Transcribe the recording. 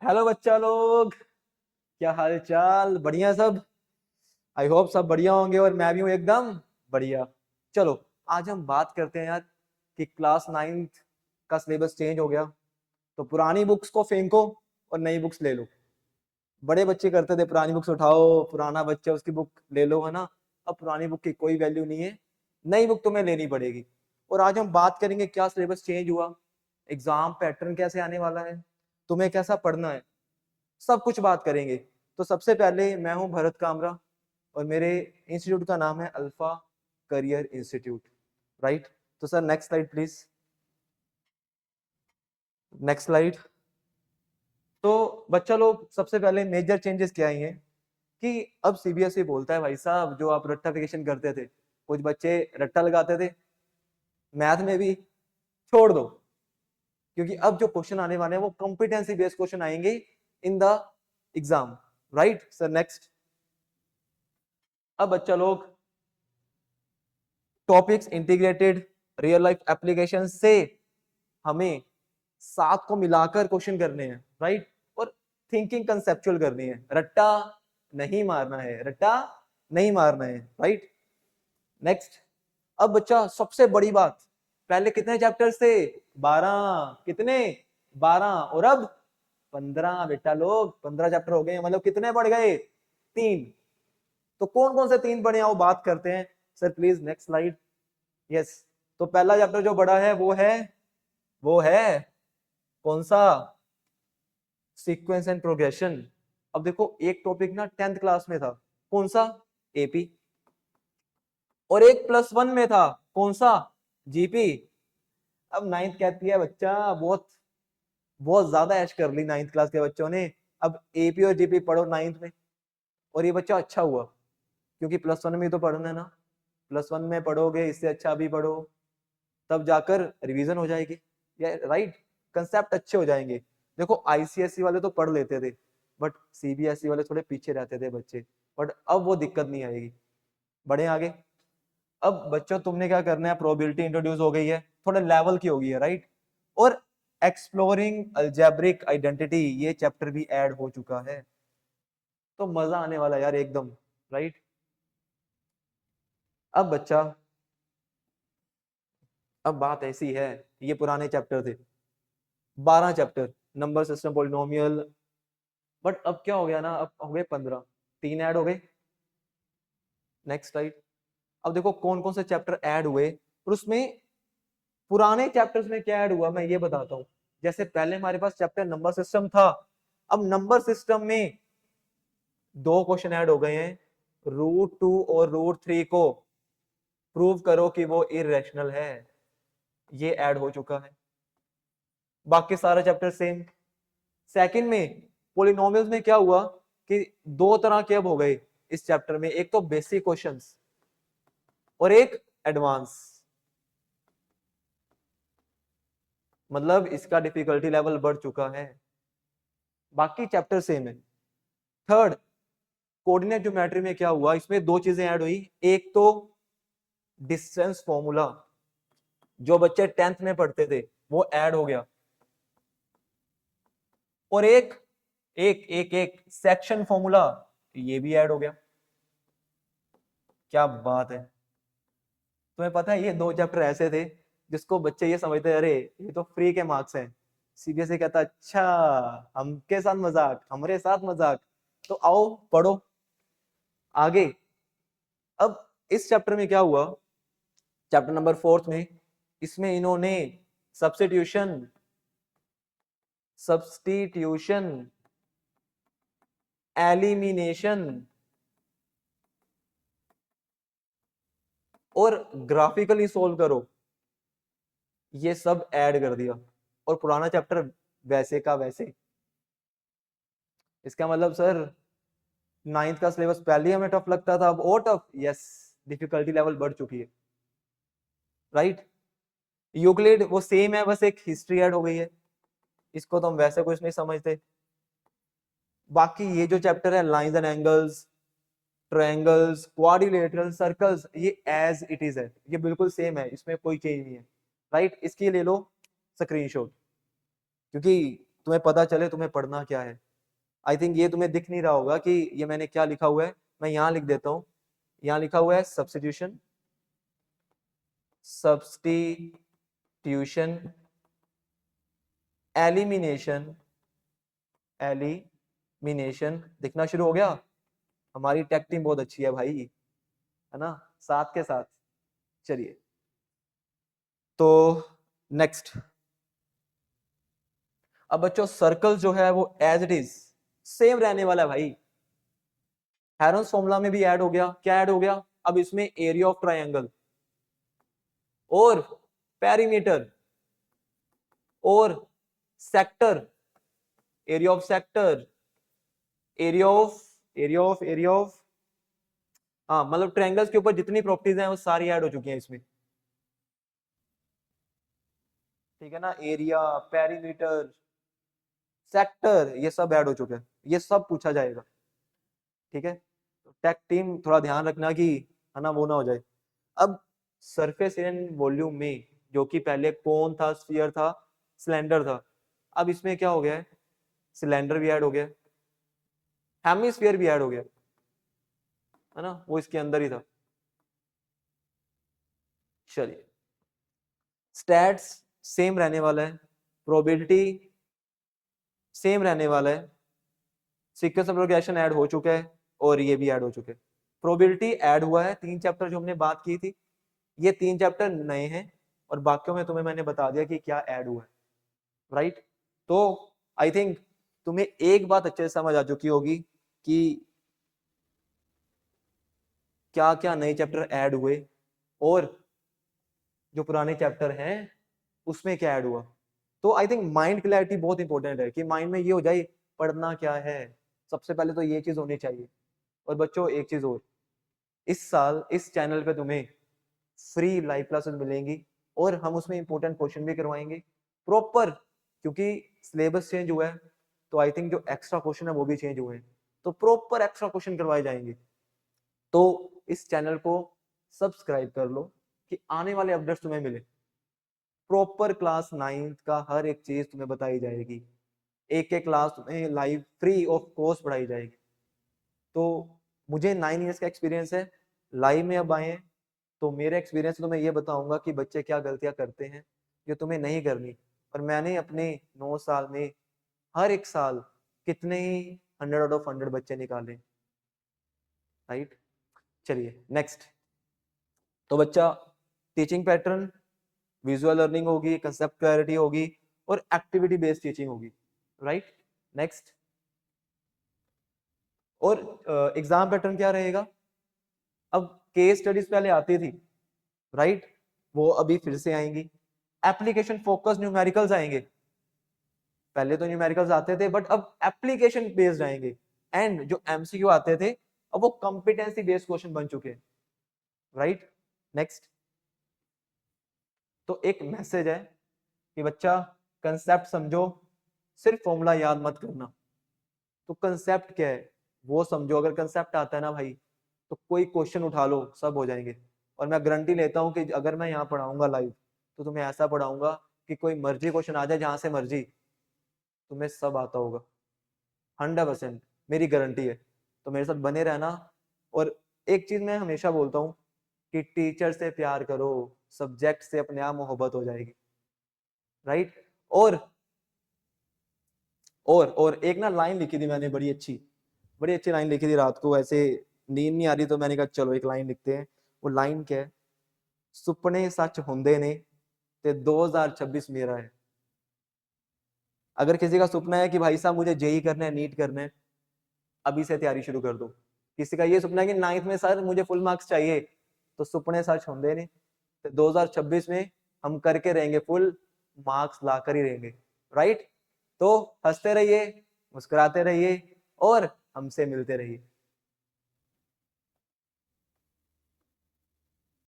Hello बच्चा लोग, क्या हाल चाल? बढ़िया सब। आई होप सब बढ़िया होंगे और मैं भी हूँ एकदम बढ़िया। चलो, आज हम बात करते हैं यार कि क्लास नाइन्थ का सिलेबस चेंज हो गया, तो पुरानी बुक्स को फेंको और नई बुक्स ले लो। बड़े बच्चे करते थे पुरानी बुक्स उठाओ, पुराना बच्चा उसकी बुक ले लो, है ना। अब पुरानी बुक की कोई वैल्यू नहीं है, नई बुक तुम्हें लेनी पड़ेगी। और आज हम बात करेंगे क्या सिलेबस चेंज हुआ, एग्जाम पैटर्न कैसे आने वाला है, तुम्हें कैसा पढ़ना है, सब कुछ बात करेंगे। तो सबसे पहले मैं हूं भरत कामरा और मेरे इंस्टीट्यूट का नाम है अल्फा करियर इंस्टीट्यूट, राइट। तो sir next slide please, next slide. तो बच्चा लोग, सबसे पहले मेजर चेंजेस क्या आई हैं कि अब सीबीएसई बोलता है भाई साहब, जो आप रट्टाफिकेशन करते थे, कुछ बच्चे रट्टा लगाते थे मैथ में भी, छोड़ दो। क्योंकि अब जो क्वेश्चन आने वाले हैं वो कॉम्पिटेंसी बेस्ड क्वेश्चन आएंगे in the exam, right sir. Next. अब बच्चा लोग, topics integrated real life application से हमें 7 को मिलाकर क्वेश्चन करने हैं, राइट। और थिंकिंग कंसेप्चुअल करनी है, रट्टा नहीं मारना है, रट्टा नहीं मारना है, राइट। नेक्स्ट। अब बच्चा सबसे बड़ी बात, पहले कितने चैप्टर्स थे? 12। कितने? 12। और अब 15। बेटा लोग 15 चैप्टर हो गए, मतलब कितने बढ़ गए? 3। तो कौन कौन से 3 बढ़े हैं वो बात करते हैं। Sir please next slide. Yes. तो पहला चैप्टर जो बड़ा है वो है कौन सा? Sequence and progression. अब देखो, एक टॉपिक ना 10th क्लास में था, कौन सा? एपी। और एक +1 में था, कौन सा? जीपी। अब नाइन्थ कहती है बच्चा, बहुत बहुत ज्यादा ऐश कर ली नाइन्थ क्लास के बच्चों ने। अब एपी और जीपी पढ़ो नाइन्थ में। और ये बच्चा अच्छा हुआ, क्योंकि +1 में तो पढ़ना है ना। +1 में पढ़ोगे, इससे अच्छा भी पढ़ो, तब जाकर रिवीजन हो जाएगी, या राइट, कंसेप्ट अच्छे हो जाएंगे। देखो आईसीएसई वाले तो पढ़ लेते थे, बट सीबीएसई वाले थोड़े पीछे रहते थे बच्चे, बट अब वो दिक्कत नहीं आएगी। बढ़े आगे। अब बच्चों तुमने क्या करना है, प्रोबेबिलिटी इंट्रोड्यूस हो गई है, थोड़े लेवल की हो गई है, राइट। और एक्सप्लोरिंग अलजेब्रिक आइडेंटिटी, ये चैप्टर भी ऐड हो चुका है। तो मजा आने वाला यार एकदम, राइट। अब बच्चा, अब बात ऐसी है, ये पुराने चैप्टर थे, 12 chapter, number system, polynomial. But अब क्या हो गया ना, अब हो गए 15, 3 ऐड हो गए। Next slide. अब देखो कौन कौन से चैप्टर ऐड हुए, और उसमें पुराने चैप्टर्स में क्या ऐड हुआ मैं ये बताता हूँ। जैसे पहले हमारे पास चैप्टर नंबर सिस्टम था, अब नंबर सिस्टम में 2 क्वेश्चन ऐड हो गए हैं, √2 और √3 को प्रूव करो कि वो इरेशनल है, ये ऐड हो चुका है। बाकी सारे चैप्टर सेम। सेकंड में पोलिनोमियल्स में क्या हुआ कि 2 तरह के अब हो गए इस चैप्टर में, एक तो बेसिक क्वेश्चंस और एक एडवांस, मतलब इसका डिफिकल्टी लेवल बढ़ चुका है। बाकी चैप्टर सेम है। थर्ड, कोऑर्डिनेट ज्योमेट्री में क्या हुआ, इसमें 2 चीजें ऐड हुई। एक तो डिस्टेंस फॉर्मूला, जो बच्चे 10th में पढ़ते थे वो ऐड हो गया, और एक एक एक एक सेक्शन फॉर्मूला, ये भी ऐड हो गया। क्या बात है। तुम्हें पता है ये 2 चैप्टर ऐसे थे जिसको बच्चे ये समझते अरे ये तो फ्री के मार्क्स हैं। सीबीएसई कहता अच्छा, हमके साथ मजाक, हमारे साथ मजाक, तो आओ पढ़ो आगे। अब इस चैप्टर में क्या हुआ, चैप्टर नंबर 4 में, इसमें इन्होंने सब्स्टिट्यूशन सब्स्टिट्यूशन एलिमिनेशन और ग्राफिकली सोल्व करो, ये सब ऐड कर दिया। और पुराना चैप्टर वैसे का वैसे। इसका मतलब सर, नाइन्थ का सिलेबस पहले ही हमें टफ लगता था, अब और टफ। यस, डिफिकल्टी लेवल बढ़ चुकी है, राइट। यूक्लिड वो सेम है, बस एक हिस्ट्री ऐड हो गई है, इसको तो हम वैसे कुछ नहीं समझते। बाकी ये जो चैप्टर है, lines and angles, triangles, quadrilateral, circles, ये एज इट इज है, ये बिल्कुल सेम है, इसमें कोई चेंज नहीं है, राइट। इसकी ले लो स्क्रीनशॉट, क्योंकि तुम्हें पता चले तुम्हें पढ़ना क्या है। आई थिंक ये तुम्हें दिख नहीं रहा होगा कि ये मैंने क्या लिखा हुआ है, मैं यहाँ लिख देता हूँ। यहाँ लिखा हुआ है सब्स्टिट्यूशन, सब्स्टिट्यूशन, एलिमिनेशन, एलिमिनेशन। दिखना शुरू हो गया? हमारी टेक टीम बहुत अच्छी है भाई, है ना, साथ के साथ। चलिए तो नेक्स्ट, अब बच्चों सर्कल जो है वो एज इट इज सेम रहने वाला है भाई। हेरोन्स फॉर्मूला में भी ऐड हो गया, क्या ऐड हो गया? अब इसमें एरिया ऑफ ट्रायंगल और पेरीमीटर और sector, area of sector, area of हाँ, मतलब ट्रायंगल्स के ऊपर जितनी प्रॉपर्टीज हैं वो सारी ऐड हो चुकी हैं इसमें, ठीक है ना। एरिया, पेरीमीटर, सेक्टर, ये सब ऐड हो चुके हैं, ये सब पूछा जाएगा, ठीक है। तो टेक टीम थोड़ा ध्यान रखना कि, है ना, वो ना हो जाए। अब सरफेस एंड वॉल्यूम में, जो कि पहले कोन था, स्फीयर था, सिलेंडर था, अब इसमें क्या हो गया है? सिलेंडर भी ऐड हो गया, हेमिस्फीयर भी ऐड हो गया, है ना, वो इसके अंदर ही था। चलिए, स्टैट्स सेम रहने वाला है, प्रोबेबिलिटी सेम रहने वाला है, सीक्वेंस ऑफ प्रोग्रेशन ऐड हो चुका है और ये भी ऐड हो चुके हैं। प्रोबेबिलिटी ऐड हुआ है, 3 चैप्टर जो हमने बात की थी, ये 3 चैप्टर नए हैं और बाकियों में तुम्हें मैंने बता दिया कि क्या ऐड हुआ है, राइट। तो आई थिंक तुम्हें एक बात अच्छे से समझ आ चुकी होगी कि क्या क्या नए चैप्टर ऐड हुए और जो पुराने चैप्टर हैं उसमें क्या ऐड हुआ। तो आई थिंक माइंड क्लैरिटी बहुत इंपॉर्टेंट है कि माइंड में ये हो जाए पढ़ना क्या है, सबसे पहले तो ये चीज होनी चाहिए। और बच्चों एक चीज और, इस साल इस चैनल पे तुम्हें फ्री लाइव क्लासेस मिलेंगी और हम उसमें इंपॉर्टेंट क्वेश्चन भी करवाएंगे प्रॉपर, क्योंकि सिलेबस चेंज हुआ है तो आई थिंक जो एक्स्ट्रा क्वेश्चन है वो भी चेंज हुए हैं, तो प्रॉपर एक्स्ट्रा क्वेश्चन करवाए जाएंगे। तो इस चैनल को सब्सक्राइब कर लो कि आने वाले अपडेट्स तुम्हें मिले। प्रॉपर क्लास 9th का हर एक चीज तुम्हें बताई जाएगी, एक एक क्लास तुम्हें लाइव फ्री ऑफ कॉस्ट पढ़ाई जाएगी। तो मुझे 9 इयर्स का एक्सपीरियंस है, लाइव में अब आए हैं तो मेरे एक्सपीरियंस से तो मैं ये बताऊंगा कि बच्चे क्या गलतियां करते हैं जो तुम्हें नहीं करनी। और मैंने अपने 9 साल में हर एक साल कितने ही 100 आउट ऑफ 100 बच्चे निकाले, राइट। चलिए नेक्स्ट, तो बच्चा टीचिंग पैटर्न, विजुअल लर्निंग होगी, कंसेप्ट क्लैरिटी होगी और एक्टिविटी बेस्ड टीचिंग होगी, राइट। नेक्स्ट, और एग्जाम पैटर्न क्या रहेगा? अब केस स्टडीज पहले आती थी, राइट, वो अभी फिर से आएंगी। एप्लीकेशन फोकस न्यूमेरिकल्स आएंगे, पहले तो न्यूमेरिकल्स आते थे बट अब एप्लीकेशन बेस्ड आएंगे। एंड जो एमसीक्यू आते थे अब वो कॉम्पिटेंसी बेस्ड क्वेश्चन बन चुके हैं, राइट। नेक्स्ट, तो एक मैसेज है कि बच्चा कंसेप्ट समझो, सिर्फ फॉर्मूला याद मत करना। तो कंसेप्ट क्या है वो समझो, अगर कंसेप्ट आता है ना भाई तो कोई क्वेश्चन उठा लो सब हो जाएंगे। और मैं गारंटी लेता हूं कि अगर मैं यहाँ पढ़ाऊंगा लाइव तो तुम्हें ऐसा पढ़ाऊंगा कि कोई मर्जी क्वेश्चन आ जाए जहां से मर्जी, तुम्हें सब आता होगा 100%, मेरी गारंटी है। तो मेरे साथ बने रहना। और एक चीज मैं हमेशा बोलता हूँ कि टीचर से प्यार करो, सब्जेक्ट से अपने आप मोहब्बत हो जाएगी, राइट। और एक ना लाइन लिखी थी मैंने, बड़ी अच्छी लाइन लिखी थी, रात को ऐसे नींद नहीं आ रही तो मैंने कहा चलो एक लाइन लिखते हैं। वो लाइन क्या है? सुपने सच होंदे ने ते 2026 मेरा है। अगर किसी का सपना है कि भाई साहब मुझे जेई करना है, नीट करना है, अभी से तैयारी शुरू कर दो। किसी का ये सपना है कि 9th में सर मुझे फुल मार्क्स चाहिए, तो सुपने सच होंदे ने ते 2026 में हम करके रहेंगे, फुल मार्क्स ला कर ही रहेंगे, राइट। तो हंसते रहिए, मुस्कुराते रहिए और हमसे मिलते रहिए।